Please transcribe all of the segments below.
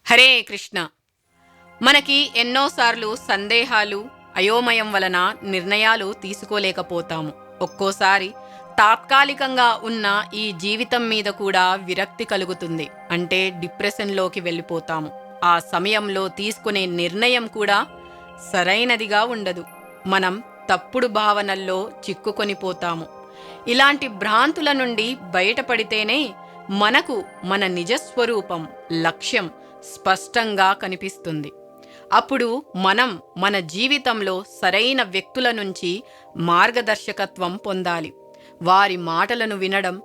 హరే కృష్ణ. మనకి ఎన్నోసార్లు సందేహాలు, అయోమయం వలన నిర్ణయాలు తీసుకోలేకపోతాము. ఒక్కోసారి తాత్కాలికంగా ఉన్న ఈ జీవితం మీద కూడా విరక్తి కలుగుతుంది. అంటే డిప్రెషన్లోకి వెళ్ళిపోతాము. ఆ సమయంలో తీసుకునే నిర్ణయం కూడా సరైనదిగా ఉండదు. మనం తప్పుడు భావనల్లో చిక్కుకొని పోతాము. ఇలాంటి భ్రాంతుల నుండి బయటపడితేనే మనకు మన నిజస్వరూపం, లక్ష్యం స్పష్టంగా కనిపిస్తుంది. అప్పుడు మనం మన జీవితంలో సరైన వ్యక్తుల నుంచి మార్గదర్శకత్వం పొందాలి. వారి మాటలను వినడం,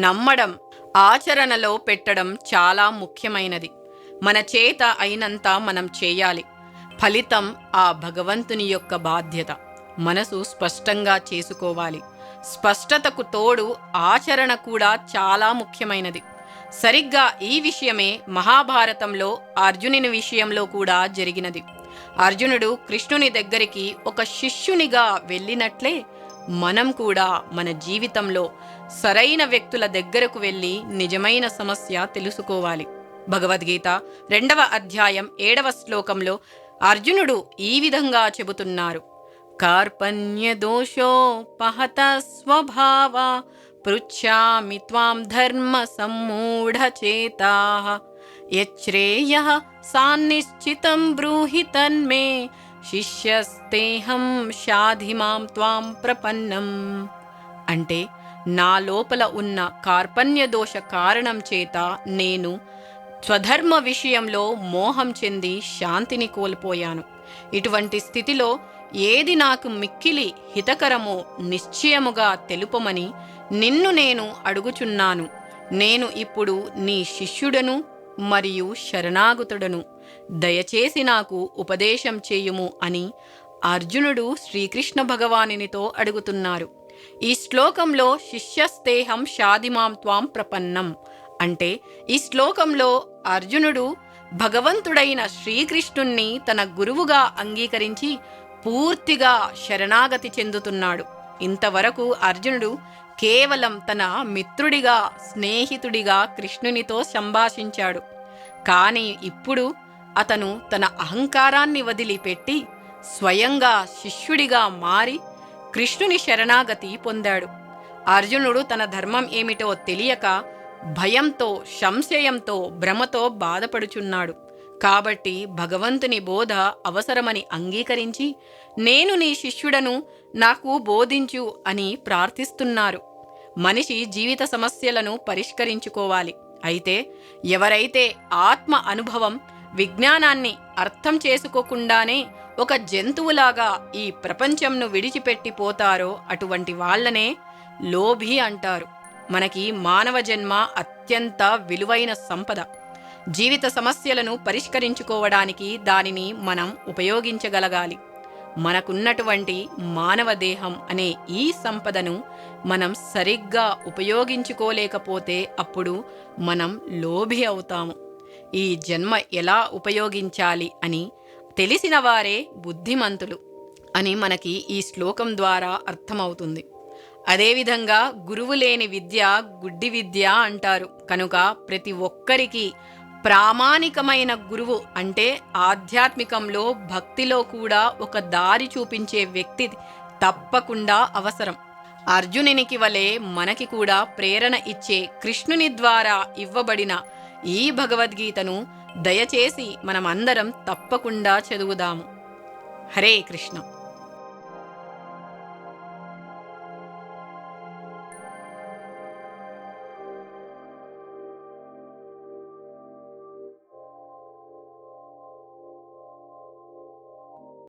నమ్మడం, ఆచరణలో పెట్టడం చాలా ముఖ్యమైనది. మన చేత అయినంత మనం చేయాలి. ఫలితం ఆ భగవంతుని యొక్క బాధ్యత. మనసు స్పష్టంగా చేసుకోవాలి. స్పష్టతకు తోడు ఆచరణ కూడా చాలా ముఖ్యమైనది. సరిగ్గా ఈ విషయమే మహాభారతంలో అర్జునుని విషయంలో కూడా జరిగినది. అర్జునుడు కృష్ణుని దగ్గరికి ఒక శిష్యునిగా వెళ్ళినట్లే మనం కూడా మన జీవితంలో సరైన వ్యక్తుల దగ్గరకు వెళ్ళి నిజమైన సమస్య తెలుసుకోవాలి. భగవద్గీత 2వ అధ్యాయం 7వ శ్లోకంలో అర్జునుడు ఈ విధంగా చెబుతున్నారు: కార్పణ్య దోషోపహత స్వభావ పృచ్ఛామి త్వాం ధర్మ సమ్మూఢచేతాః యచ్ఛ్రేయః సాన్నిశ్చితం బ్రూహి తన్మే శిష్యస్తేహం షాధిమాం త్వాం ప్రపన్నం. అంటే నా లోపల ఉన్న కార్పణ్య దోష కారణం చేత నేను స్వధర్మ విషయంలో మోహం చెంది శాంతిని కోల్పోయాను. ఇటువంటి స్థితిలో ఏది నాకు మిక్కిలి హితకరమో నిశ్చయముగా తెలుపమని నిన్ను నేను అడుగుచున్నాను. నేను ఇప్పుడు నీ శిష్యుడను మరియు శరణాగతుడను. దయచేసి నాకు ఉపదేశం చేయుము అని అర్జునుడు శ్రీకృష్ణ భగవానునితో అడుగుతున్నారు. ఈ శ్లోకంలో శిష్యస్తేహం షాధిమాం త్వాం ప్రపన్నం అంటే ఈ శ్లోకంలో అర్జునుడు భగవంతుడైన శ్రీకృష్ణుణ్ణి తన గురువుగా అంగీకరించి పూర్తిగా శరణాగతి చెందుతున్నాడు. ఇంతవరకు అర్జునుడు కేవలం తన మిత్రుడిగా, స్నేహితుడిగా కృష్ణునితో సంభాషించాడు. కానీ ఇప్పుడు అతను తన అహంకారాన్ని వదిలిపెట్టి స్వయంగా శిష్యుడిగా మారి కృష్ణుని శరణాగతి పొందాడు. అర్జునుడు తన ధర్మం ఏమిటో తెలియక భయంతో, సంశయంతో, భ్రమతో బాధపడుచున్నాడు. కాబట్టి భగవంతుని బోధ అవసరమని అంగీకరించి నేను నీ శిష్యుడను, నాకు బోధించు అని ప్రార్థిస్తున్నారు. మనిషి జీవిత సమస్యలను పరిష్కరించుకోవాలి. అయితే ఎవరైతే ఆత్మ అనుభవం, విజ్ఞానాన్ని అర్థం చేసుకోకుండానే ఒక జంతువులాగా ఈ ప్రపంచంను విడిచిపెట్టిపోతారో అటువంటి వాళ్ళనే లోభి అంటారు. మనకి మానవ జన్మ అత్యంత విలువైన సంపద. జీవిత సమస్యలను పరిష్కరించుకోవడానికి దానిని మనం ఉపయోగించగలగాలి. మనకున్నటువంటి మానవ దేహం అనే ఈ సంపదను మనం సరిగ్గా ఉపయోగించుకోలేకపోతే అప్పుడు మనం లోభి అవుతాము. ఈ జన్మ ఎలా ఉపయోగించాలి అని తెలిసిన వారే బుద్ధిమంతులు అని మనకి ఈ శ్లోకం ద్వారా అర్థమవుతుంది. అదేవిధంగా గురువు లేని విద్య గుడ్డి విద్య అంటారు. కనుక ప్రతి ఒక్కరికి ప్రామాణికమైన గురువు అంటే ఆధ్యాత్మికంలో, భక్తిలో కూడా ఒక దారి చూపించే వ్యక్తి తప్పకుండా అవసరం. అర్జునునికి వలె మనకి కూడా ప్రేరణ ఇచ్చే కృష్ణుని ద్వారా ఇవ్వబడిన ఈ భగవద్గీతను దయచేసి మనమందరం తప్పకుండా చదువుదాము. హరే కృష్ణ.